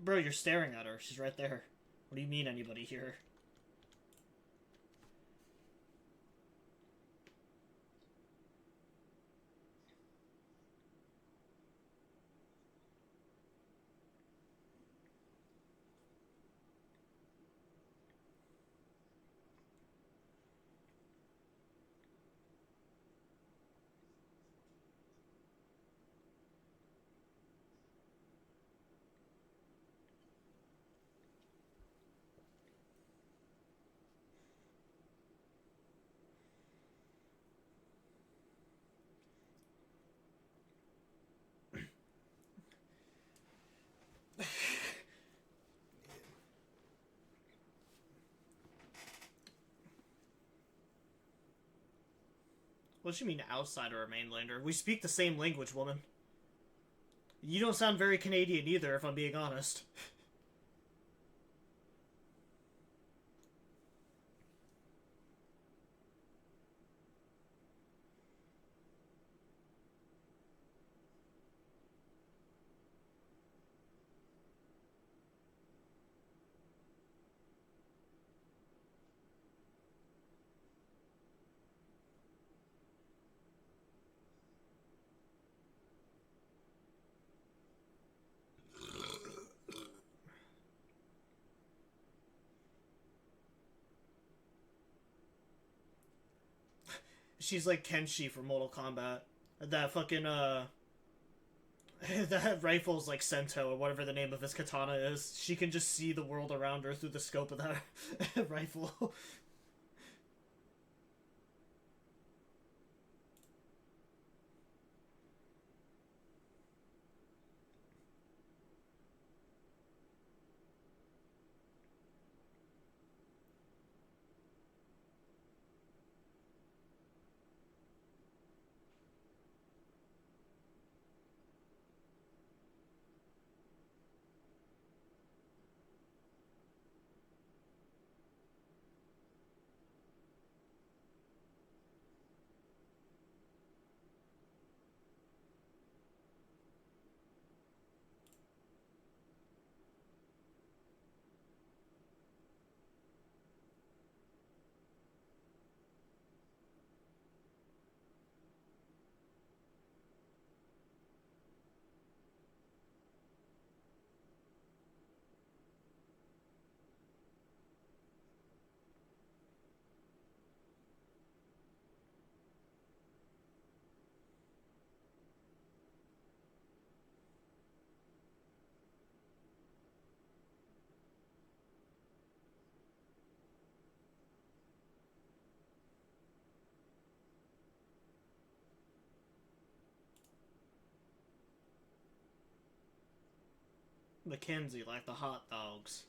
Bro, you're staring at her. She's right there. What do you mean anybody here? What do you mean outsider or mainlander? We speak the same language, woman. You don't sound very Canadian either, if I'm being honest. She's like Kenshi from Mortal Kombat. That fucking, that rifle's like Sento, or whatever the name of his katana is. She can just see the world around her through the scope of that rifle. Mackenzie, like the hot dogs.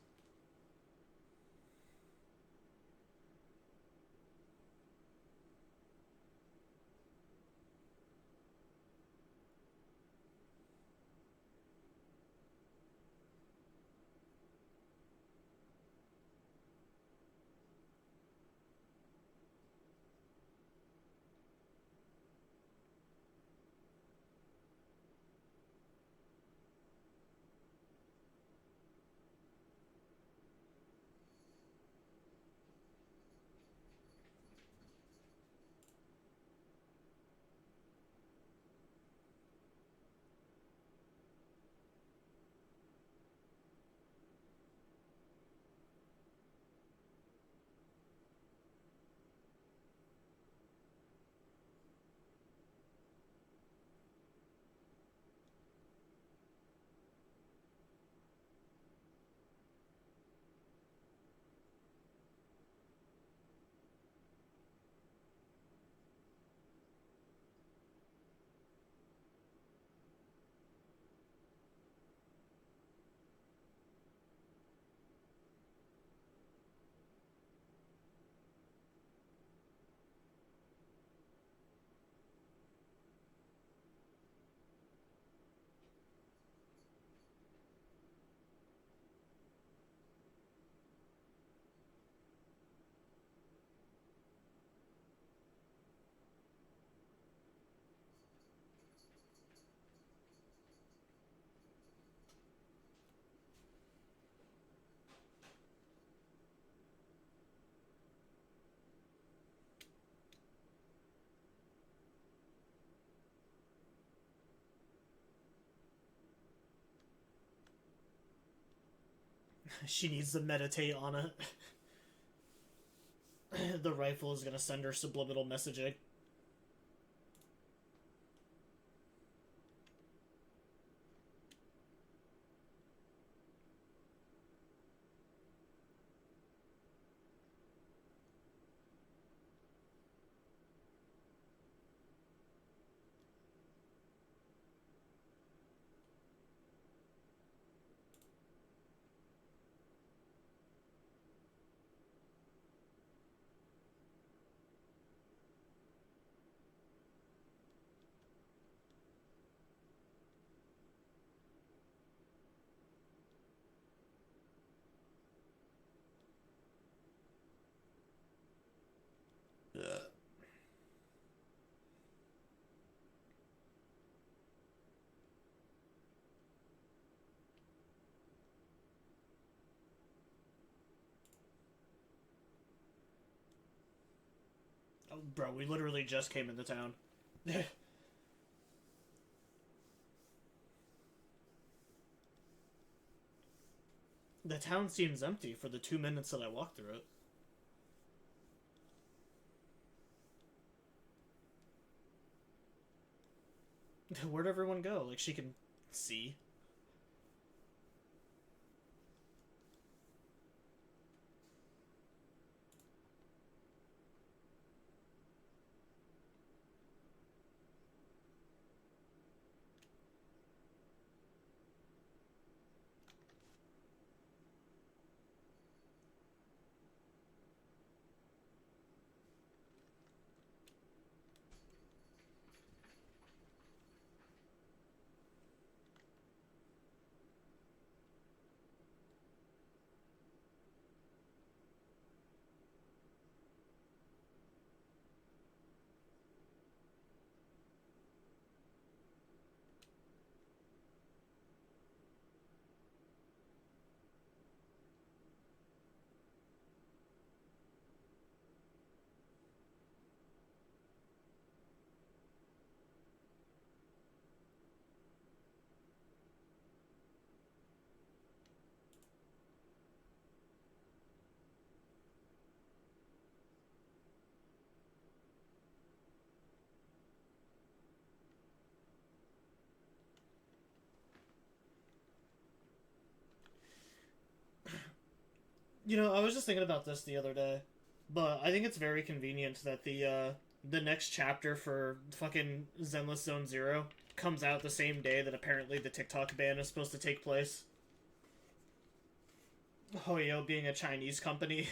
She needs to meditate on it. The rifle is gonna send her subliminal messaging. Oh, bro, we literally just came into town. The town seems empty for the 2 minutes that I walked through it. Where'd everyone go? Like, she can see. You know, I was just thinking about this the other day, but I think it's very convenient that the next chapter for fucking Zenless Zone Zero comes out the same day that apparently the TikTok ban is supposed to take place. Hoyo being a Chinese company.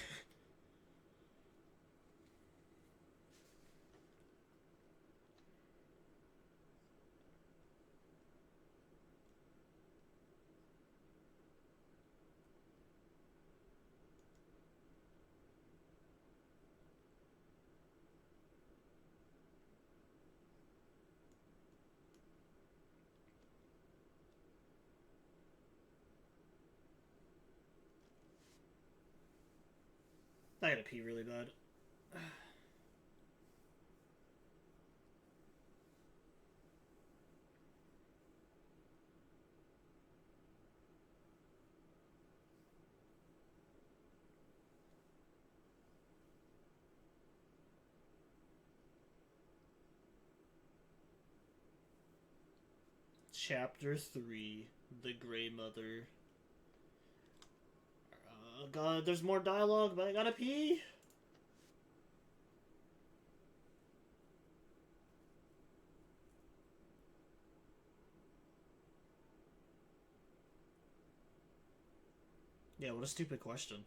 I gotta pee really bad. Chapter 3, The Grey Mother. Oh god, there's more dialogue, but I gotta pee! Yeah, what a stupid question.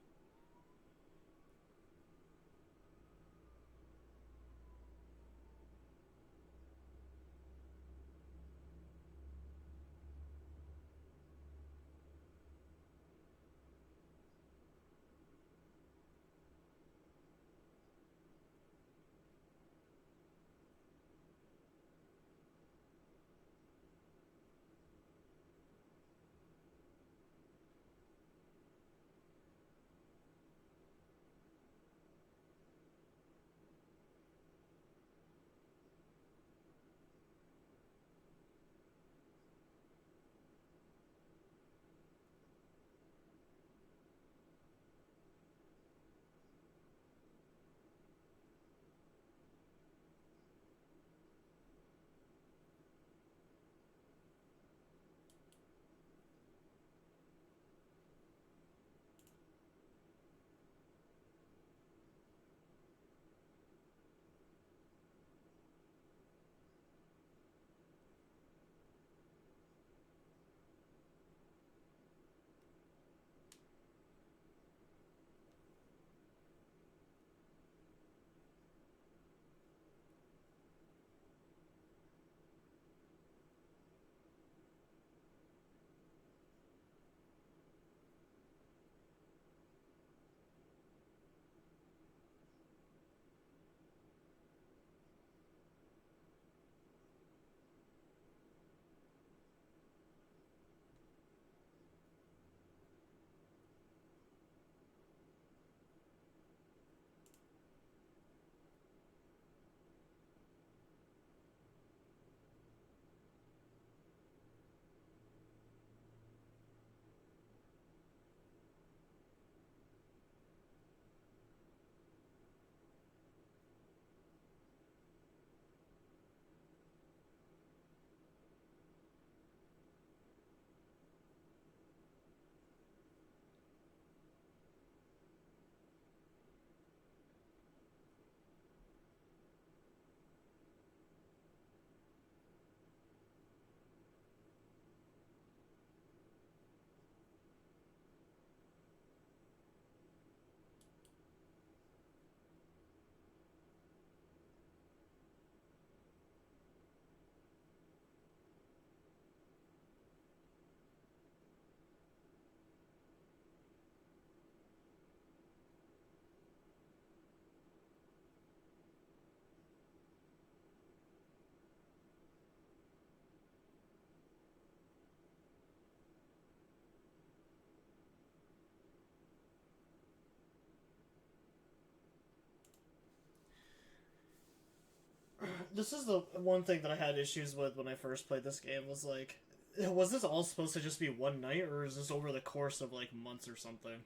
This is the one thing that I had issues with when I first played this game was like, was this all supposed to just be one night, or is this over the course of like months or something?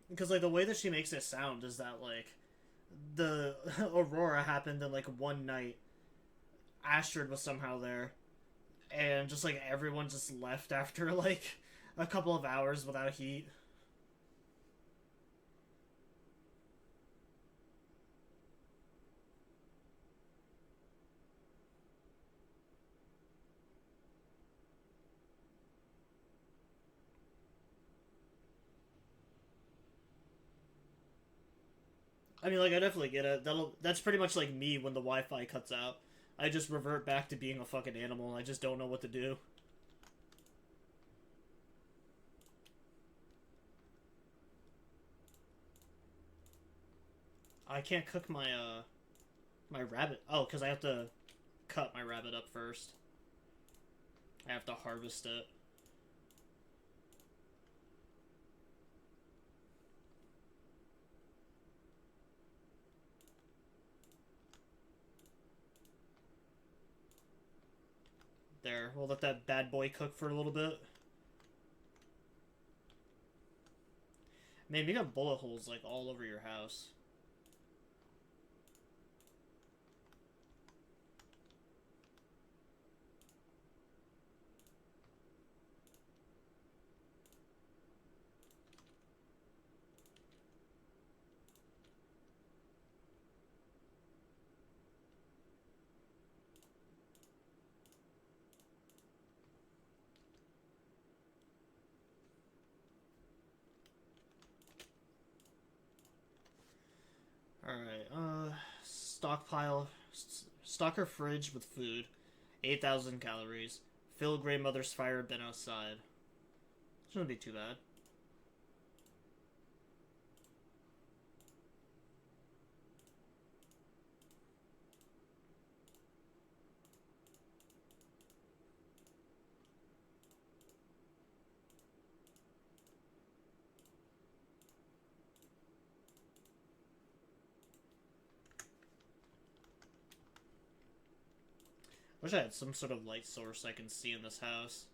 Because like the way that she makes it sound is that like the Aurora happened in like one night. Astrid was somehow there, and just like everyone just left after like a couple of hours without heat. I mean, like I definitely get it. That's pretty much like me when the Wi-Fi cuts out. I just revert back to being a fucking animal. I just don't know what to do. I can't cook my rabbit. Oh, because I have to cut my rabbit up first. I have to harvest it. There, we'll let that bad boy cook for a little bit. Man, you got bullet holes like all over your house. Alright, stock her fridge with food. 8,000 calories. Fill Grey Mother's fire bin outside. Shouldn't be too bad. Wish I had some sort of light source I can see in this house.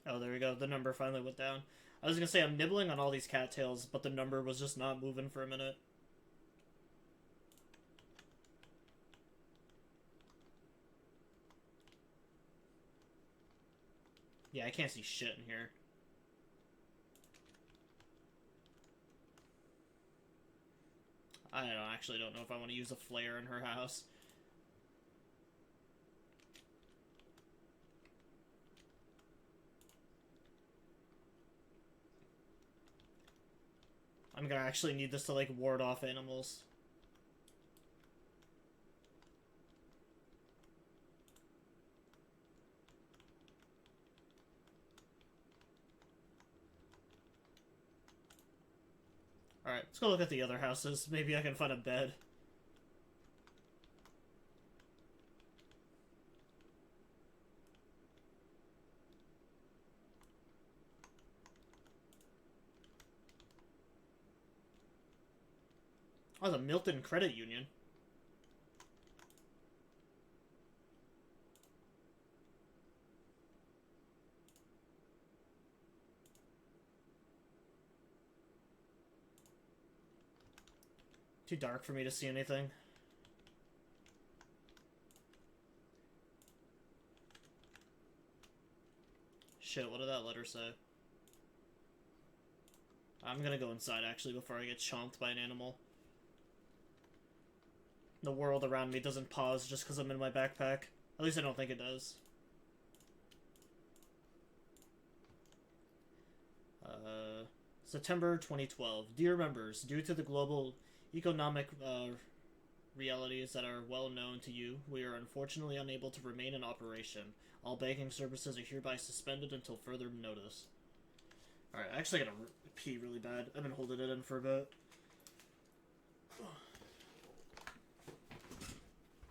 Oh, there we go. The number finally went down. I was gonna say I'm nibbling on all these cattails, but the number was just not moving for a minute. Yeah, I can't see shit in here. Actually don't know if I want to use a flare in her house. I'm gonna actually need this to like ward off animals. Alright, let's go look at the other houses. Maybe I can find a bed. Oh, the Milton Credit Union. Too dark for me to see anything. Shit, what did that letter say? I'm gonna go inside, actually, before I get chomped by an animal. The world around me doesn't pause just because I'm in my backpack. At least I don't think it does. September 2012. Dear members, due to the global economic realities that are well known to you, we are unfortunately unable to remain in operation. All banking services are hereby suspended until further notice. Alright, I actually gotta pee really bad. I've been holding it in for a bit.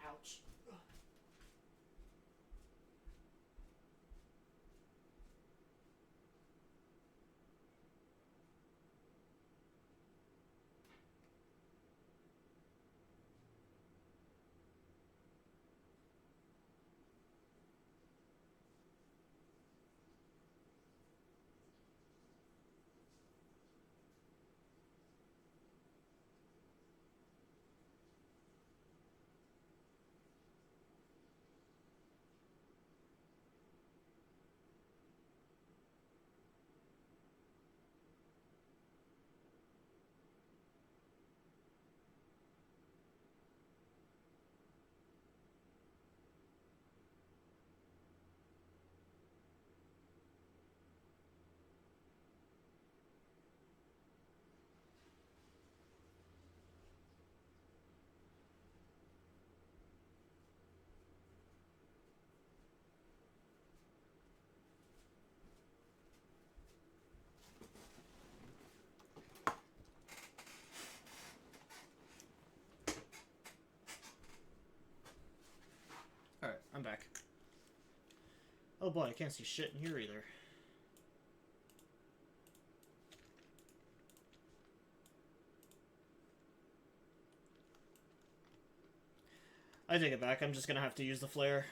Ouch. Alright, I'm back. Oh boy, I can't see shit in here either. I take it back, I'm just gonna have to use the flare.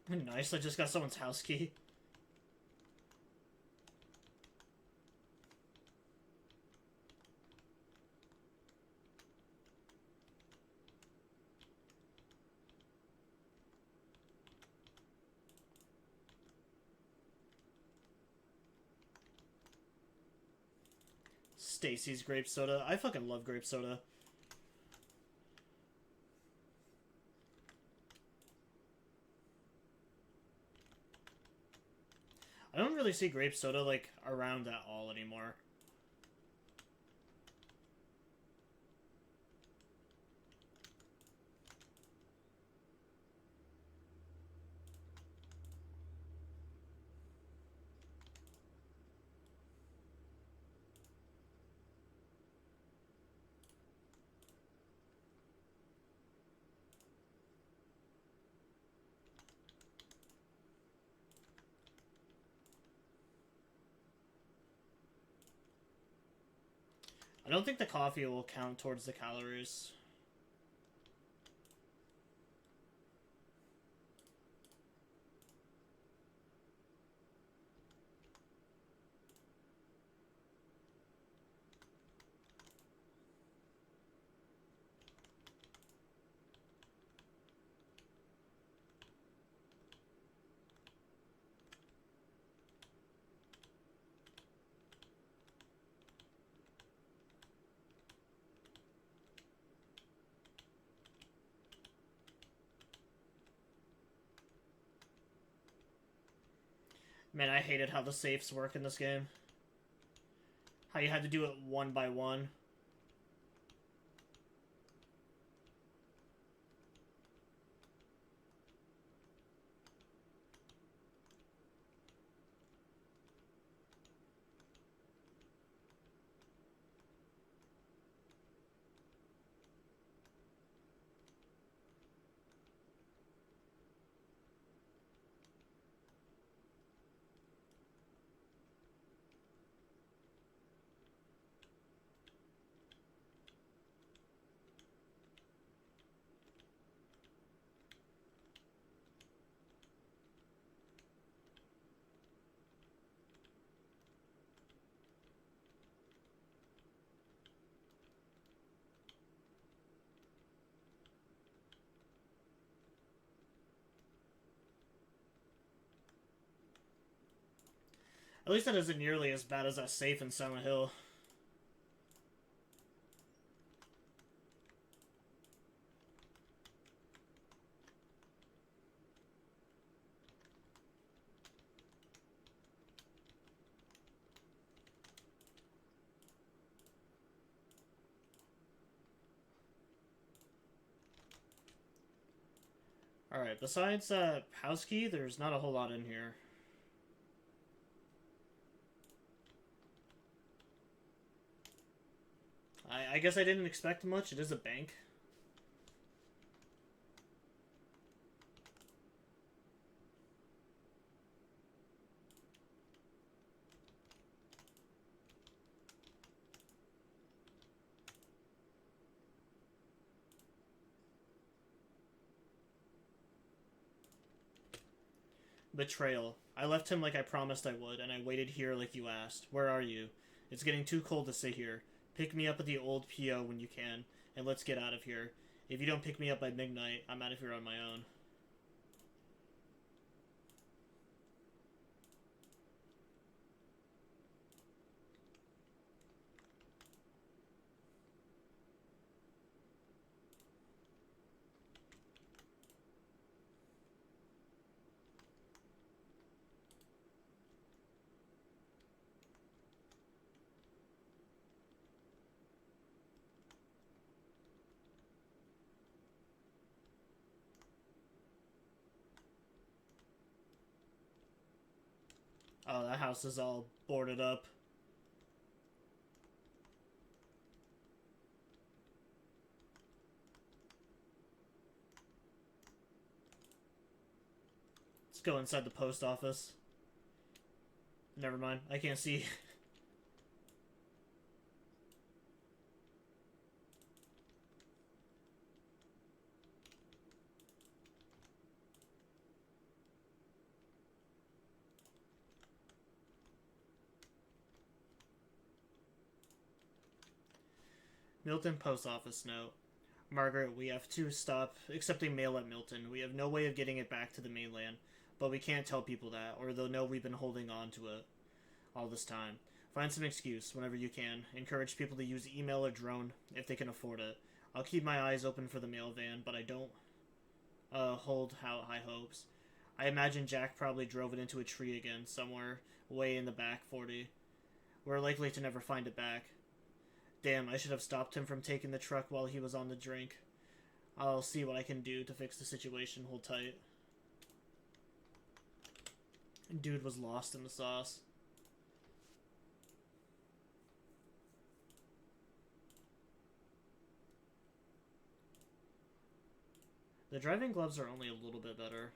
Nice, I just got someone's house key. Stacy's grape soda. I fucking love grape soda. I don't really see grape soda, like, around at all anymore. I don't think the coffee will count towards the calories. Man, I hated how the safes work in this game. How you had to do it one by one. At least that isn't nearly as bad as that safe in Silent Hill. Alright, besides house key, there's not a whole lot in here. I guess I didn't expect much. It is a bank. Betrayal. I left him like I promised I would, and I waited here like you asked. Where are you? It's getting too cold to sit here. Pick me up at the old PO when you can, and let's get out of here. If you don't pick me up by midnight, I'm out of here on my own. Oh, that house is all boarded up. Let's go inside the post office. Never mind, I can't see. Milton post office note. Margaret, we have to stop accepting mail at Milton. We have no way of getting it back to the mainland, but we can't tell people that, or they'll know we've been holding on to it all this time. Find some excuse whenever you can. Encourage people to use email or drone if they can afford it. I'll keep my eyes open for the mail van, but I don't hold out high hopes. I imagine Jack probably drove it into a tree again, somewhere way in the back 40. We're likely to never find it back. Damn, I should have stopped him from taking the truck while he was on the drink. I'll see what I can do to fix the situation. Hold tight. Dude was lost in the sauce. The driving gloves are only a little bit better.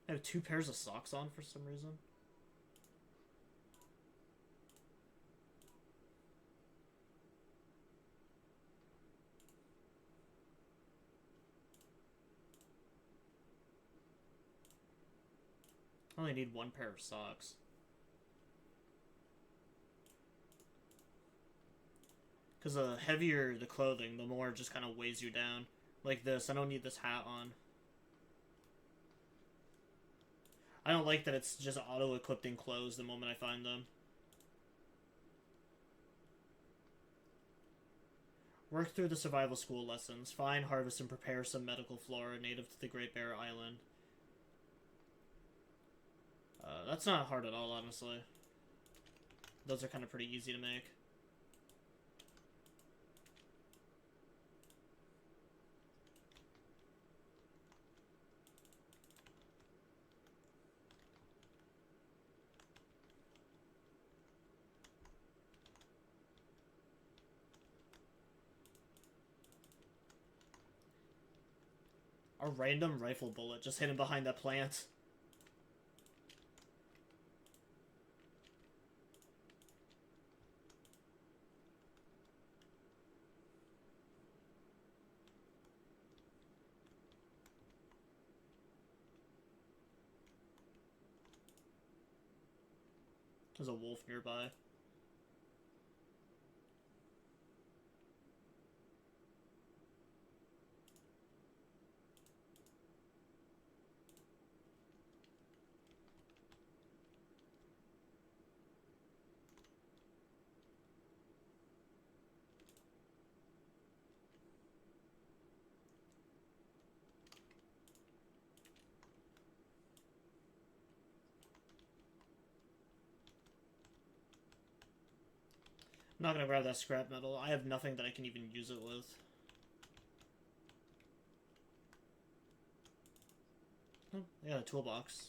I have 2 pairs of socks on for some reason. I only need 1 pair of socks. Because the heavier the clothing, the more it just kind of weighs you down. Like this, I don't need this hat on. I don't like that it's just auto-equipped in clothes the moment I find them. Work through the survival school lessons. Find, harvest, and prepare some medical flora native to the Great Bear Island. That's not hard at all, honestly. Those are kind of pretty easy to make. A random rifle bullet just hidden behind that plant. There's a wolf nearby. I'm not gonna grab that scrap metal. I have nothing that I can even use it with. Oh, I got a toolbox.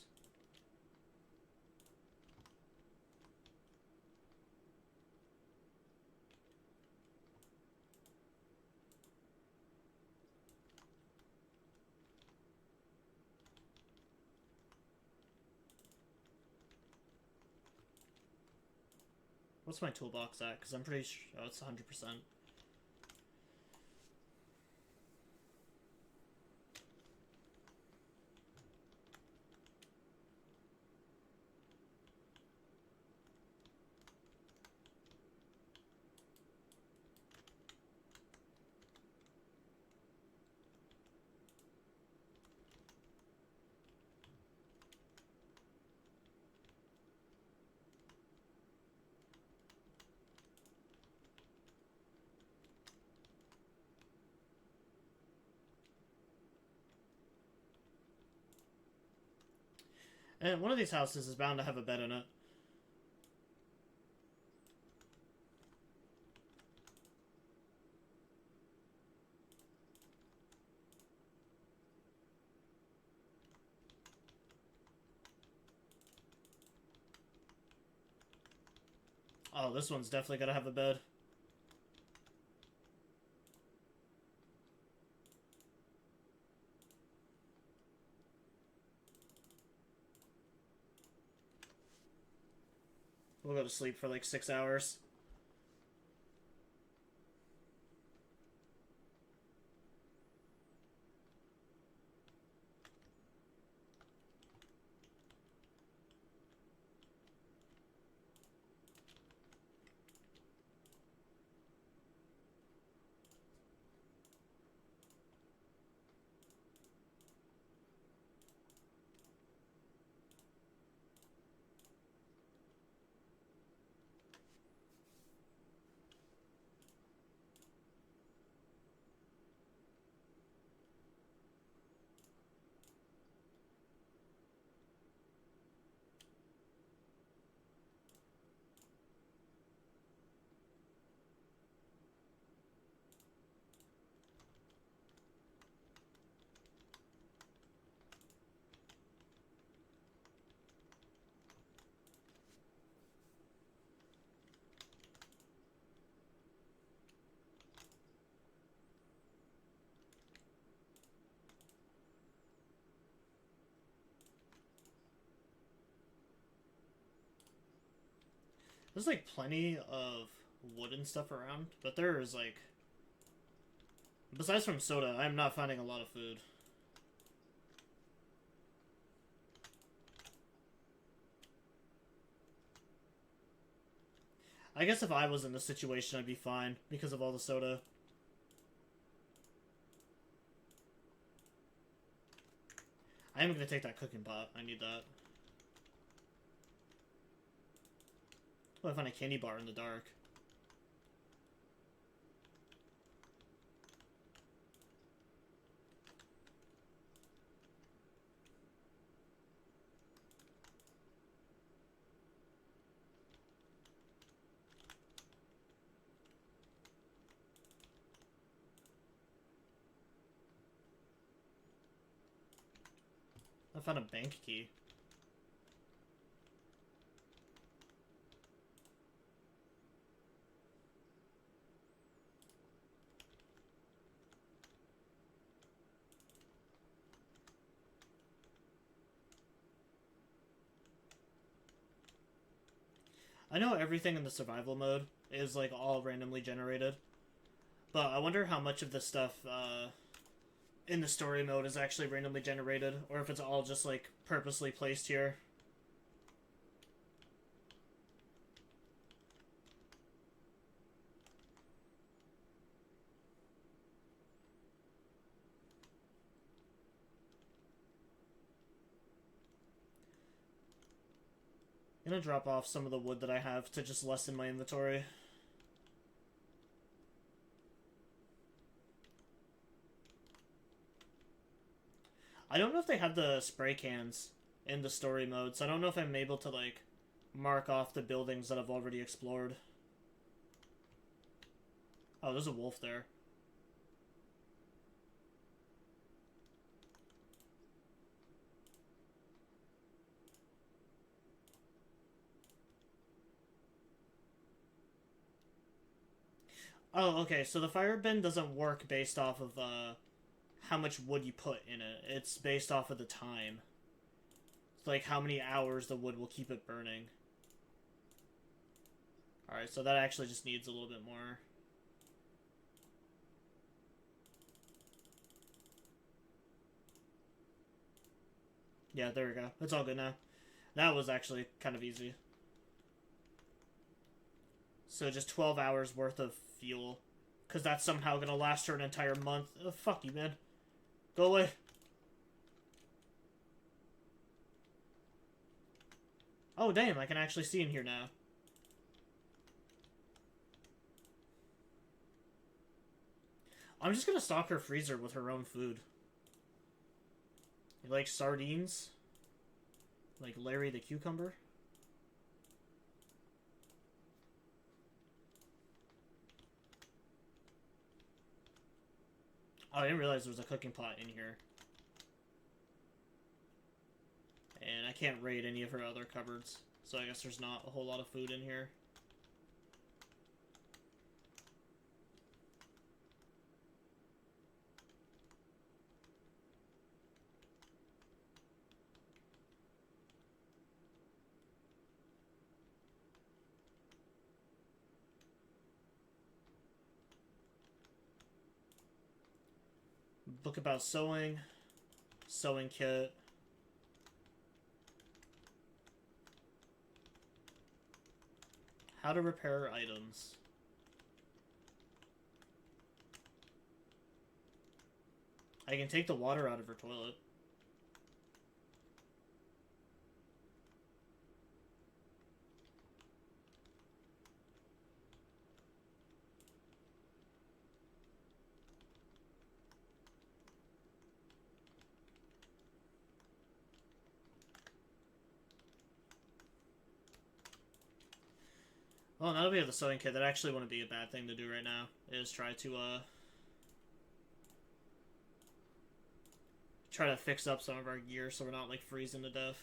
What's my toolbox at? Because I'm pretty sure... Oh, it's 100%. And one of these houses is bound to have a bed in it. Oh, this one's definitely gonna have a bed. We'll go to sleep for like 6 hours. There's like plenty of wood and stuff around, but there is like... Besides from soda, I'm not finding a lot of food. I guess if I was in this situation, I'd be fine because of all the soda. I am going to take that cooking pot. I need that. Oh, I found a candy bar in the dark. I found a bank key. I know everything in the survival mode is like all randomly generated, but I wonder how much of the stuff in the story mode is actually randomly generated, or if it's all just like purposely placed here. I'm gonna drop off some of the wood that I have to just lessen my inventory. I don't know if they have the spray cans in the story mode, so I don't know if I'm able to like mark off the buildings that I've already explored. Oh, there's a wolf there. Oh, okay, so the fire bin doesn't work based off of, how much wood you put in it. It's based off of the time. It's like how many hours the wood will keep it burning. Alright, so that actually just needs a little bit more. Yeah, there we go. It's all good now. That was actually kind of easy. So just 12 hours worth of fuel. Because that's somehow going to last her an entire month. Oh, fuck you, man. Go away. Oh, damn, I can actually see in here now. I'm just going to stock her freezer with her own food. You like sardines? Like Larry the Cucumber? Oh, I didn't realize there was a cooking pot in here. And I can't raid any of her other cupboards, so I guess there's not a whole lot of food in here. Book about sewing. Sewing kit. How to repair items. I can take the water out of her toilet. Well, now that we have the sewing kit, that actually wouldn't be a bad thing to do right now. Is try to fix up some of our gear so we're not, like, freezing to death.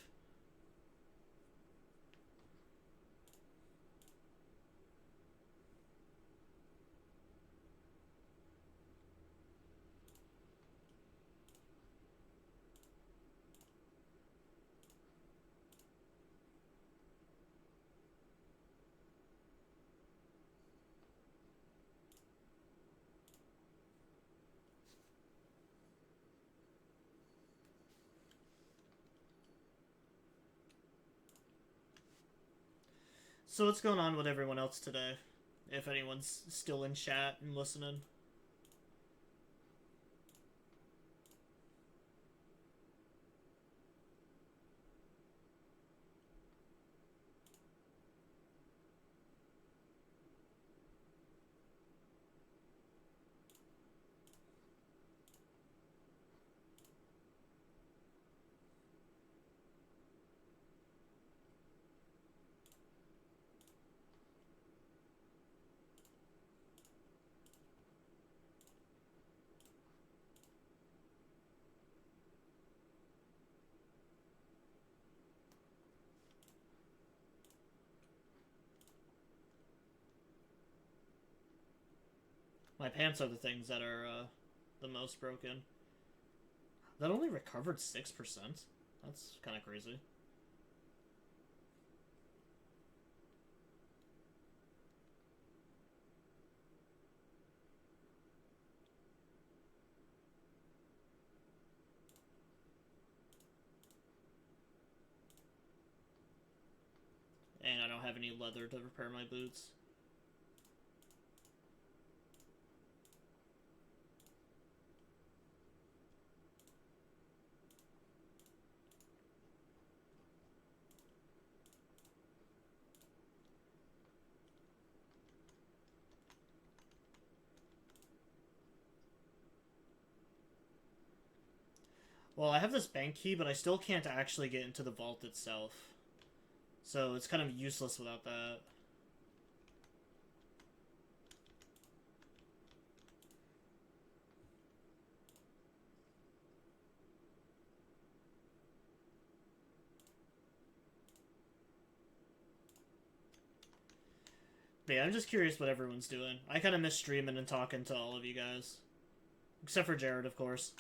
So what's going on with everyone else today? If anyone's still in chat and listening. My pants are the things that are the most broken. That only recovered 6%? That's kind of crazy. And I don't have any leather to repair my boots. Well, I have this bank key, but I still can't actually get into the vault itself. So it's kind of useless without that. But yeah, I'm just curious what everyone's doing. I kind of miss streaming and talking to all of you guys. Except for Jared, of course.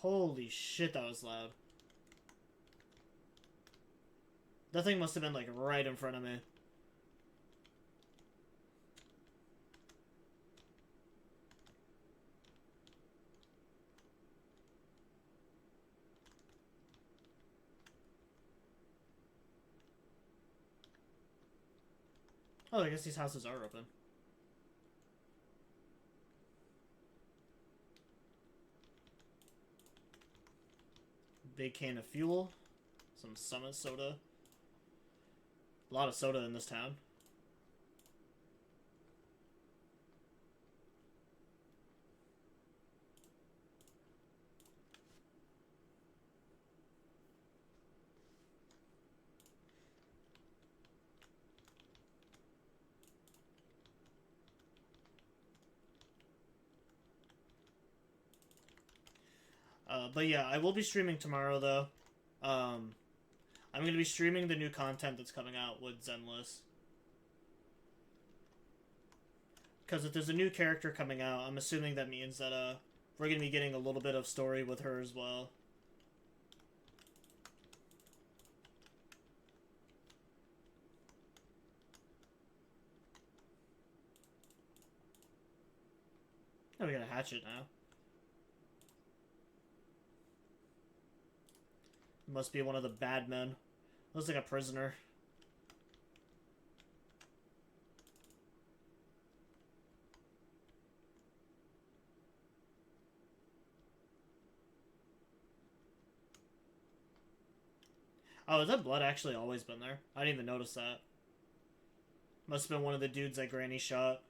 Holy shit, that was loud. That thing must have been, like, right in front of me. Oh, I guess these houses are open. Big can of fuel. Some Summit soda. A lot of soda in this town. But yeah, I will be streaming tomorrow, though. I'm going to be streaming the new content that's coming out with Zenless. Because if there's a new character coming out, I'm assuming that means that, we're going to be getting a little bit of story with her as well. Oh, we got a hatchet now. Must be one of the bad men. Looks like a prisoner. Oh, has that blood actually always been there? I didn't even notice that. Must have been one of the dudes that Granny shot.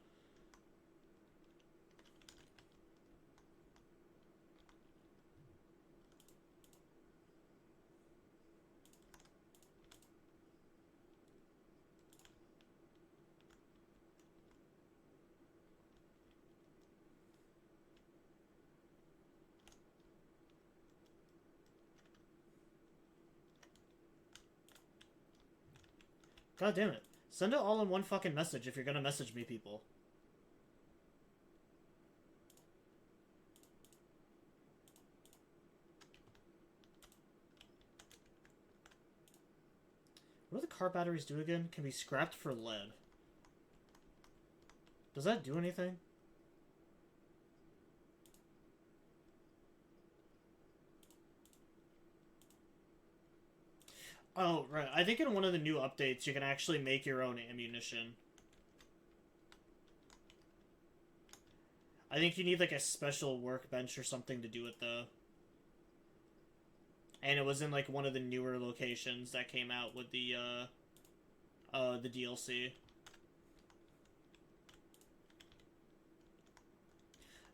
God damn it. Send it all in one fucking message if you're gonna message me, people. What do the car batteries do again? Can be scrapped for lead. Does that do anything? Oh, right. I think in one of the new updates, you can actually make your own ammunition. I think you need, like, a special workbench or something to do it, though. And it was in, like, one of the newer locations that came out with the DLC.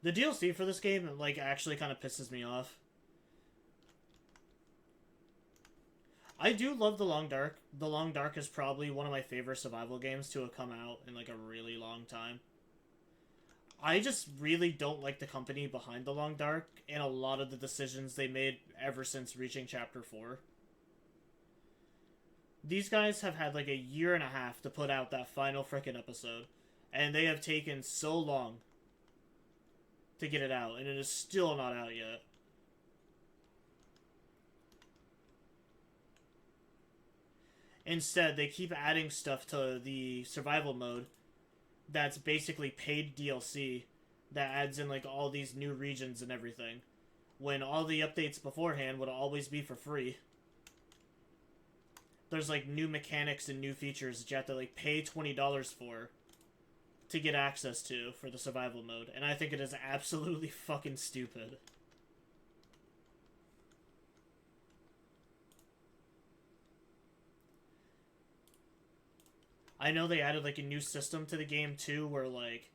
The DLC for this game, like, actually kind of pisses me off. I do love The Long Dark. The Long Dark is probably one of my favorite survival games to have come out in, like, a really long time. I just really don't like the company behind The Long Dark and a lot of the decisions they made ever since reaching Chapter 4. These guys have had like a year and a half to put out that final frickin' episode, and they have taken so long to get it out, and it is still not out yet. Instead, they keep adding stuff to the survival mode that's basically paid DLC that adds in like all these new regions and everything, when all the updates beforehand would always be for free. There's like new mechanics and new features that you have to like pay $20 for to get access to for the survival mode, and I think it is absolutely fucking stupid. I know they added like a new system to the game too, where like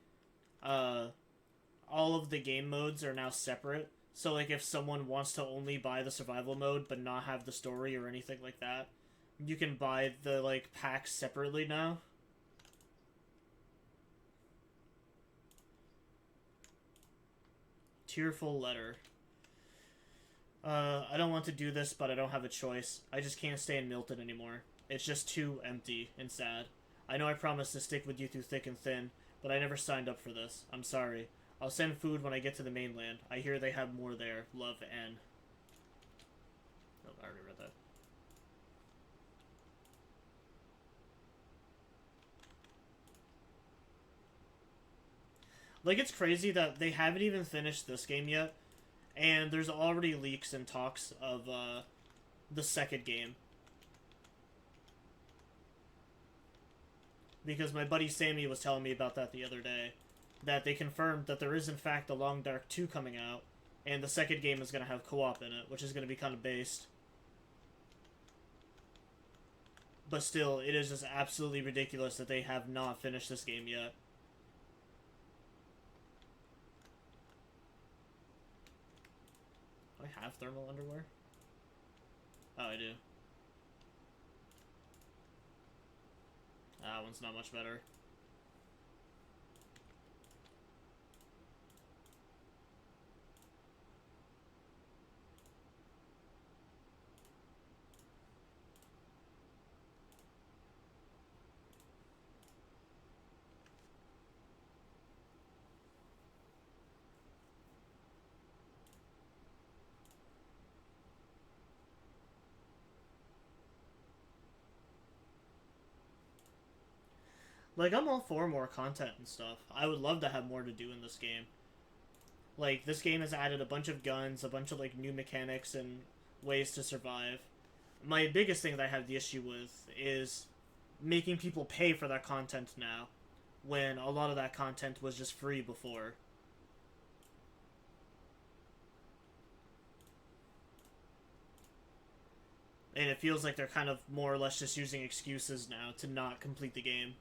all of the game modes are now separate. So like if someone wants to only buy the survival mode but not have the story or anything like that, you can buy the like packs separately now. Tearful letter. I don't want to do this, but I don't have a choice. I just can't stay in Milton anymore. It's just too empty and sad. I know I promised to stick with you through thick and thin, but I never signed up for this. I'm sorry. I'll send food when I get to the mainland. I hear they have more there. Love, N. Oh, I already read that. Like, it's crazy that they haven't even finished this game yet, and there's already leaks and talks of the second game. Because my buddy Sammy was telling me about that the other day, that they confirmed that there is in fact a Long Dark 2 coming out, and the second game is going to have co-op in it, which is going to be kind of based. But still, it is just absolutely ridiculous that they have not finished this game yet. Do I have thermal underwear? Oh, I do. That one's not much better. Like, I'm all for more content and stuff. I would love to have more to do in this game. Like, this game has added a bunch of guns, a bunch of, like, new mechanics and ways to survive. My biggest thing that I have the issue with is making people pay for that content now, when a lot of that content was just free before. And it feels like they're kind of more or less just using excuses now to not complete the game.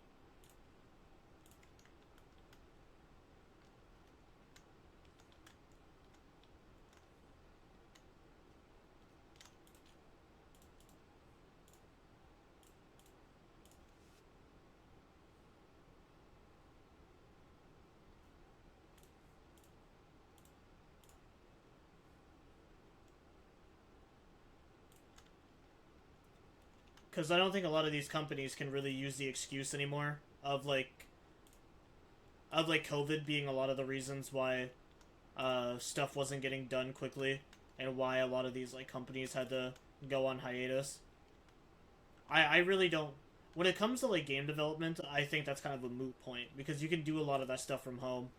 Because I don't think a lot of these companies can really use the excuse anymore of COVID being a lot of the reasons why stuff wasn't getting done quickly, and why a lot of these like companies had to go on hiatus. I really don't. When it comes to like game development, I think that's kind of a moot point because you can do a lot of that stuff from home.